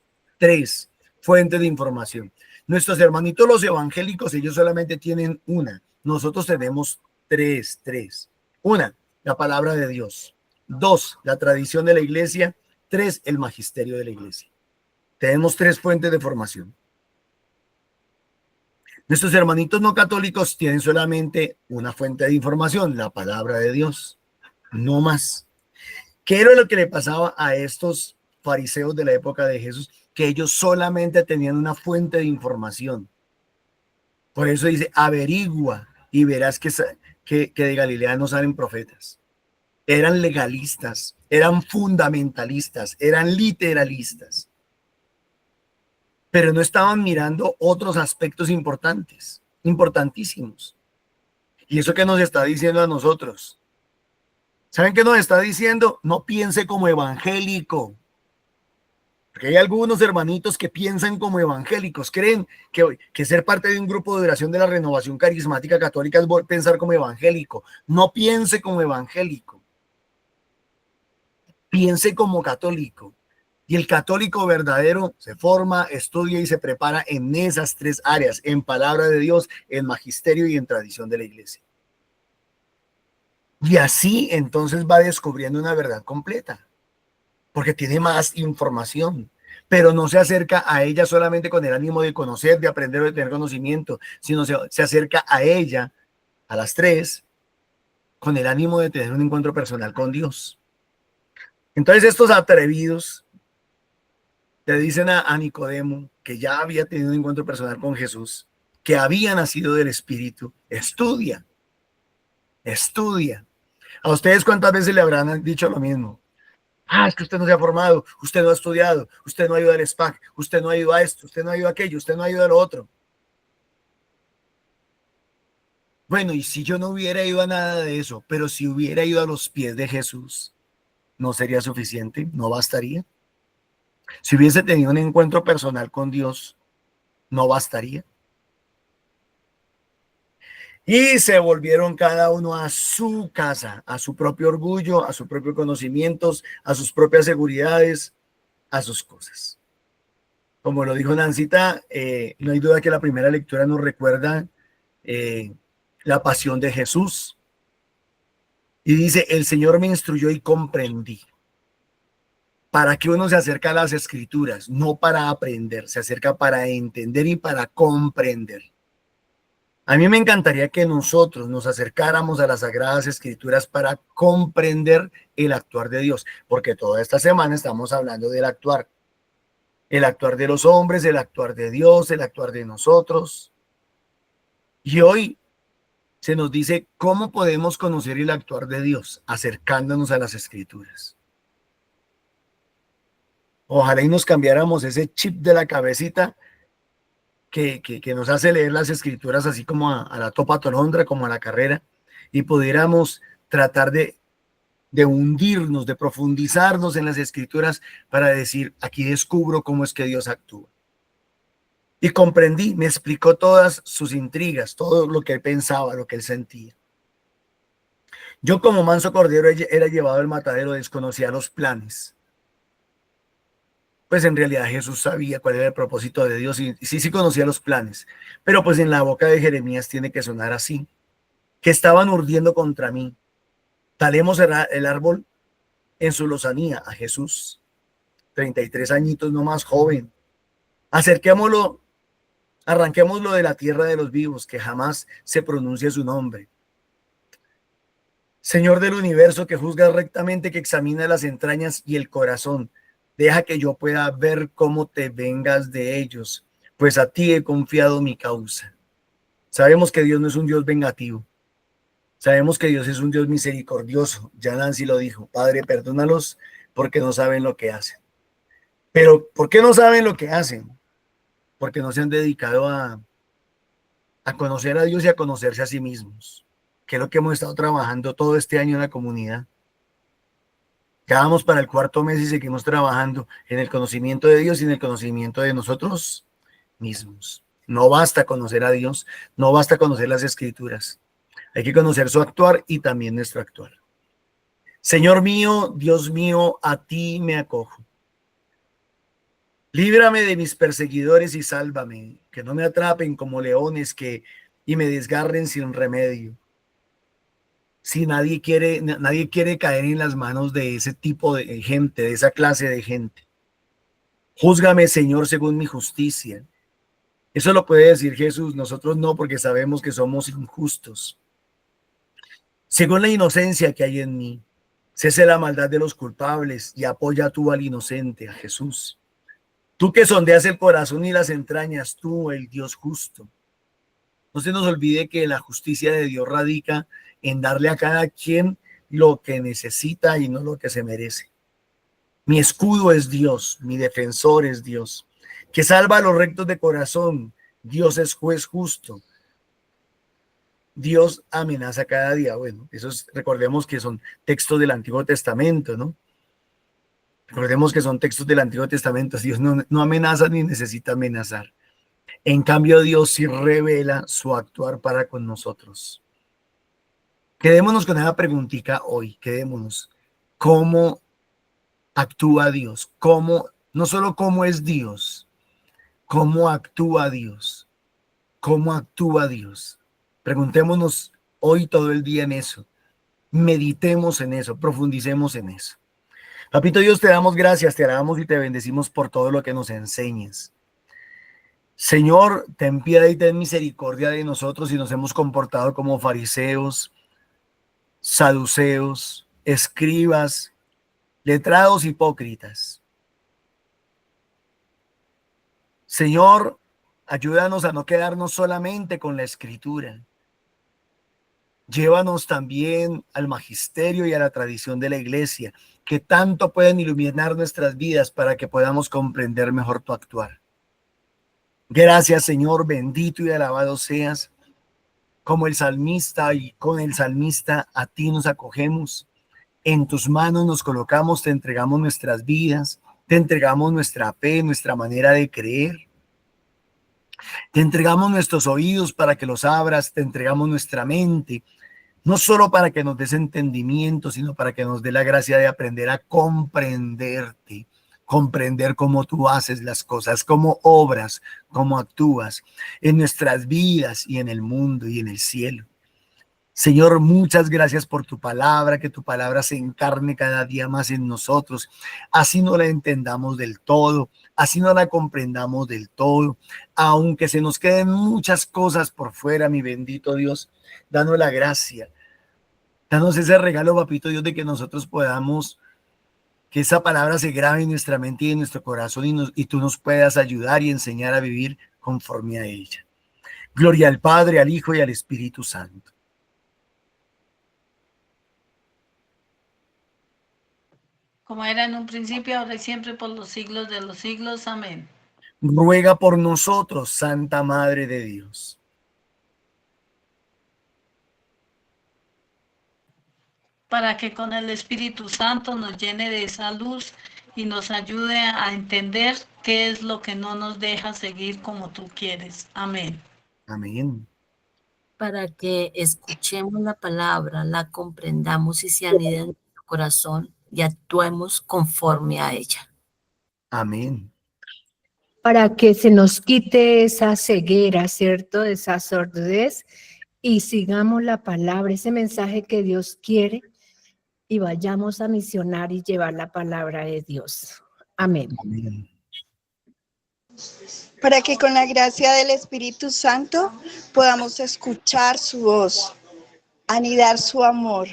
fuentes de información. Nuestros hermanitos los evangélicos, ellos solamente tienen una. Nosotros tenemos tres. Una, la palabra de Dios. 2, la tradición de la iglesia. 3, el magisterio de la iglesia. Tenemos 3 fuentes de formación. Nuestros hermanitos no católicos tienen solamente una fuente de información, la palabra de Dios. No más. ¿Qué era lo que le pasaba a estos fariseos de la época de Jesús? Que ellos solamente tenían una fuente de información. Por eso dice: averigua y verás que de Galilea no salen profetas. Eran legalistas, eran fundamentalistas, eran literalistas. Pero no estaban mirando otros aspectos importantes, importantísimos. ¿Y eso qué nos está diciendo a nosotros? ¿Saben qué nos está diciendo? No piense como evangélico. Porque hay algunos hermanitos que piensan como evangélicos, creen que ser parte de un grupo de oración de la Renovación Carismática Católica es pensar como evangélico. No piense como evangélico. Piense como católico. Y el católico verdadero se forma, estudia y se prepara en esas 3 áreas, en palabra de Dios, en magisterio y en tradición de la iglesia. Y así entonces va descubriendo una verdad completa, porque tiene más información, pero no se acerca a ella solamente con el ánimo de conocer, de aprender o de tener conocimiento, sino se acerca a ella, a las 3, con el ánimo de tener un encuentro personal con Dios. Entonces estos atrevidos le dicen a Nicodemo, que ya había tenido un encuentro personal con Jesús, que había nacido del Espíritu: estudia. ¿A ustedes cuántas veces le habrán dicho lo mismo? Es que usted no se ha formado, usted no ha estudiado, usted no ha ido al SPAC, usted no ha ido a esto, usted no ha ido a aquello, usted no ha ido a lo otro. Bueno, y si yo no hubiera ido a nada de eso, pero si hubiera ido a los pies de Jesús, ¿no sería suficiente? ¿No bastaría? Si hubiese tenido un encuentro personal con Dios, ¿no bastaría? Y se volvieron cada uno a su casa, a su propio orgullo, a sus propios conocimientos, a sus propias seguridades, a sus cosas. Como lo dijo Nancita, no hay duda que la primera lectura nos recuerda la pasión de Jesús. Y dice: el Señor me instruyó y comprendí. ¿Para qué uno se acerca a las Escrituras? No para aprender, se acerca para entender y para comprender. A mí me encantaría que nosotros nos acercáramos a las Sagradas Escrituras para comprender el actuar de Dios, porque toda esta semana estamos hablando del actuar. El actuar de los hombres, el actuar de Dios, el actuar de nosotros. Y hoy se nos dice cómo podemos conocer el actuar de Dios, acercándonos a las Escrituras. Ojalá y nos cambiáramos ese chip de la cabecita que nos hace leer las Escrituras así como a la topa tolondra, como a la carrera, y pudiéramos tratar de hundirnos, de profundizarnos en las Escrituras para decir, aquí descubro cómo es que Dios actúa. Y comprendí, me explicó todas sus intrigas, todo lo que él pensaba, lo que él sentía. Yo como manso cordero era llevado al matadero, desconocía los planes. Pues en realidad Jesús sabía cuál era el propósito de Dios y sí conocía los planes. Pero pues en la boca de Jeremías tiene que sonar así, que estaban urdiendo contra mí. Talemos el árbol en su lozanía a Jesús, 33 añitos no más joven. Acerquémoslo, arranquémoslo de la tierra de los vivos, que jamás se pronuncie su nombre. Señor del universo, que juzga rectamente, que examina las entrañas y el corazón, deja que yo pueda ver cómo te vengas de ellos, pues a ti he confiado mi causa. Sabemos que Dios no es un Dios vengativo. Sabemos que Dios es un Dios misericordioso. Ya Nancy lo dijo, Padre, perdónalos porque no saben lo que hacen. Pero, ¿por qué no saben lo que hacen? Porque no se han dedicado a conocer a Dios y a conocerse a sí mismos, que es lo que hemos estado trabajando todo este año en la comunidad. Ya vamos para el 4.º mes y seguimos trabajando en el conocimiento de Dios y en el conocimiento de nosotros mismos. No basta conocer a Dios, no basta conocer las Escrituras. Hay que conocer su actuar y también nuestro actuar. Señor mío, Dios mío, a ti me acojo. Líbrame de mis perseguidores y sálvame, que no me atrapen como leones y me desgarren sin remedio. Si nadie quiere caer en las manos de ese tipo de gente, de esa clase de gente. Júzgame, Señor, según mi justicia. Eso lo puede decir Jesús, nosotros no, porque sabemos que somos injustos. Según la inocencia que hay en mí, cese la maldad de los culpables y apoya tú al inocente, a Jesús. Tú que sondeas el corazón y las entrañas, tú, el Dios justo. No se nos olvide que la justicia de Dios radica en darle a cada quien lo que necesita y no lo que se merece. Mi escudo es Dios, mi defensor es Dios, que salva a los rectos de corazón. Dios es juez justo. Dios amenaza cada día. Bueno, recordemos que son textos del Antiguo Testamento, ¿no? Recordemos que son textos del Antiguo Testamento. Dios no amenaza ni necesita amenazar. En cambio, Dios sí revela su actuar para con nosotros. Quedémonos con esa preguntita hoy. Quedémonos. ¿Cómo actúa Dios? No solo cómo es Dios, cómo actúa Dios. ¿Cómo actúa Dios? Preguntémonos hoy todo el día en eso. Meditemos en eso, profundicemos en eso. Papito Dios, te damos gracias, te alabamos y te bendecimos por todo lo que nos enseñas. Señor, ten piedad y ten misericordia de nosotros si nos hemos comportado como fariseos, saduceos, escribas, letrados, hipócritas. Señor, ayúdanos a no quedarnos solamente con la Escritura. Llévanos también al magisterio y a la tradición de la Iglesia, que tanto pueden iluminar nuestras vidas para que podamos comprender mejor tu actuar. Gracias, Señor, bendito y alabado seas. Como el salmista y con el salmista, a ti nos acogemos. En tus manos nos colocamos, te entregamos nuestras vidas, te entregamos nuestra fe, nuestra manera de creer. Te entregamos nuestros oídos para que los abras, te entregamos nuestra mente, no solo para que nos des entendimiento, sino para que nos dé la gracia de aprender a comprenderte, comprender cómo tú haces las cosas, cómo obras, cómo actúas en nuestras vidas y en el mundo y en el cielo. Señor, muchas gracias por tu palabra, que tu palabra se encarne cada día más en nosotros. Así no la entendamos del todo, así no la comprendamos del todo, aunque se nos queden muchas cosas por fuera, mi bendito Dios, danos la gracia. Danos ese regalo, papito Dios, de que nosotros podamos, que esa palabra se grabe en nuestra mente y en nuestro corazón y tú nos puedas ayudar y enseñar a vivir conforme a ella. Gloria al Padre, al Hijo y al Espíritu Santo. Como era en un principio, ahora y siempre, por los siglos de los siglos. Amén. Ruega por nosotros, Santa Madre de Dios. Para que con el Espíritu Santo nos llene de esa luz y nos ayude a entender qué es lo que no nos deja seguir como tú quieres. Amén. Amén. Para que escuchemos la palabra, la comprendamos y se anide en nuestro corazón y actuemos conforme a ella. Amén. Para que se nos quite esa ceguera, ¿cierto? Esa sordidez y sigamos la palabra, ese mensaje que Dios quiere y vayamos a misionar y llevar la palabra de Dios. Amén. Amén. Para que con la gracia del Espíritu Santo podamos escuchar su voz, anidar su amor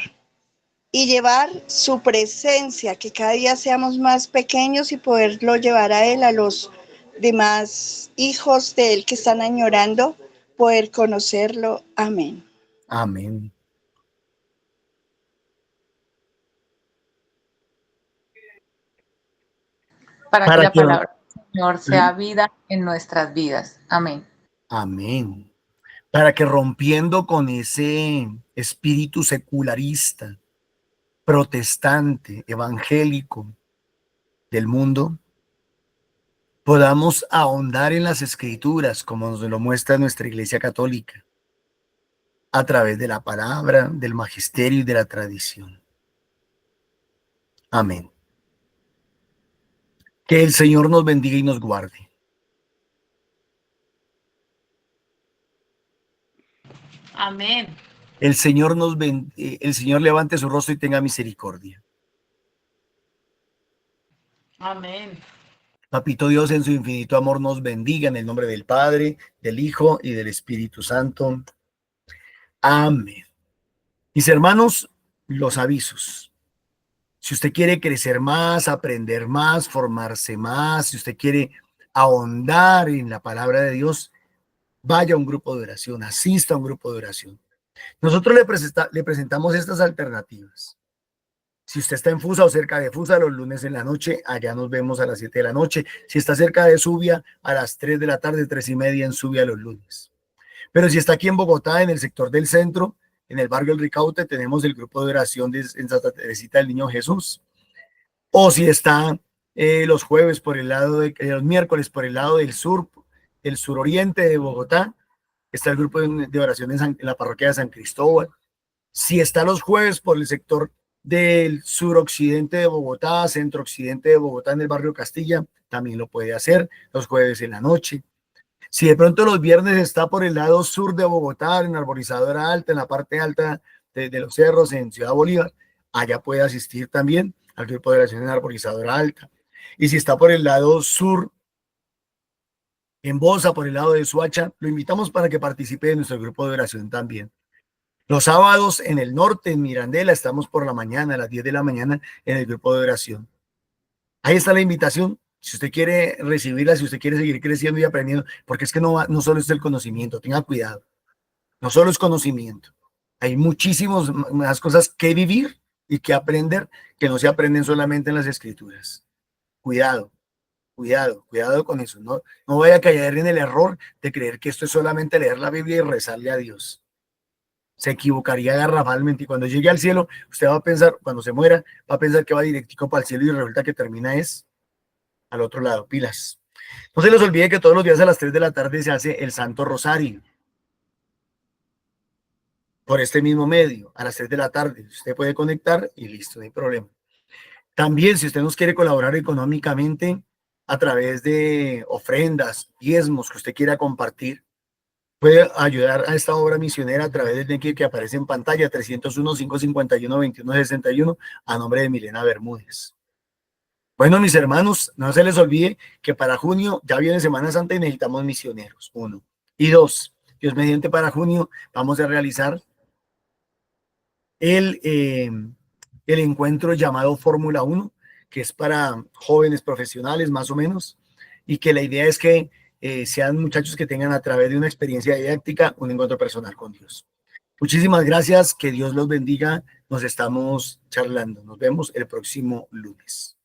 y llevar su presencia, que cada día seamos más pequeños y poderlo llevar a Él, a los demás hijos de Él que están añorando, poder conocerlo. Amén. Amén. Para Para que la que- palabra del Señor sea vida en nuestras vidas. Amén. Amén. Para que rompiendo con ese espíritu secularista, protestante, evangélico del mundo, podamos ahondar en las escrituras como nos lo muestra nuestra Iglesia Católica, a través de la palabra, del magisterio y de la tradición. Amén. Que el Señor nos bendiga y nos guarde. Amén. El Señor el Señor levante su rostro y tenga misericordia. Amén. Papito Dios, en su infinito amor nos bendiga en el nombre del Padre, del Hijo y del Espíritu Santo. Amén. Mis hermanos, los avisos. Si usted quiere crecer más, aprender más, formarse más, si usted quiere ahondar en la palabra de Dios, vaya a un grupo de oración, asista a un grupo de oración. Nosotros le presentamos estas alternativas. Si usted está en Fusa o cerca de Fusa, los lunes en la noche, allá nos vemos a las 7 de la noche. Si está cerca de Subia, a las 3 de la tarde, 3:30 en Subia los lunes. Pero si está aquí en Bogotá, en el sector del centro, en el barrio El Ricaute, tenemos el grupo de oración en Santa Teresita del Niño Jesús. O si está los jueves por el lado los miércoles por el lado del suroriente de Bogotá, está el grupo de oración en la parroquia de San Cristóbal. Si está los jueves por el sector del suroccidente de Bogotá, centro-occidente de Bogotá, en el barrio Castilla, también lo puede hacer los jueves en la noche. Si de pronto los viernes está por el lado sur de Bogotá, en Arborizadora Alta, en la parte alta de los cerros, en Ciudad Bolívar, allá puede asistir también al grupo de oración en Arborizadora Alta. Y si está por el lado sur, en Bosa, por el lado de Suacha, lo invitamos para que participe de nuestro grupo de oración también. Los sábados en el norte, en Mirandela, estamos por la mañana, a las 10 de la mañana, en el grupo de oración. Ahí está la invitación. Si usted quiere recibirla, si usted quiere seguir creciendo y aprendiendo, porque es que no solo es el conocimiento, tenga cuidado. No solo es conocimiento. Hay muchísimas más cosas que vivir y que aprender que no se aprenden solamente en las escrituras. Cuidado, cuidado, cuidado con eso. No vaya a caer en el error de creer que esto es solamente leer la Biblia y rezarle a Dios. Se equivocaría garrafalmente y cuando llegue al cielo, usted va a pensar, cuando se muera, va a pensar que va directico para el cielo y resulta que termina al otro lado, pilas. No se les olvide que todos los días a las 3 de la tarde se hace el Santo Rosario. Por este mismo medio, a las 3 de la tarde. Usted puede conectar y listo, no hay problema. También, si usted nos quiere colaborar económicamente a través de ofrendas, diezmos que usted quiera compartir, puede ayudar a esta obra misionera a través del link que aparece en pantalla, 301-551-2161, a nombre de Milena Bermúdez. Bueno, mis hermanos, no se les olvide que para junio ya viene Semana Santa y necesitamos misioneros, 1. Y 2, Dios mediante, para junio vamos a realizar el encuentro llamado Fórmula 1, que es para jóvenes profesionales más o menos, y que la idea es que sean muchachos que tengan a través de una experiencia didáctica un encuentro personal con Dios. Muchísimas gracias, que Dios los bendiga, nos estamos charlando, nos vemos el próximo lunes.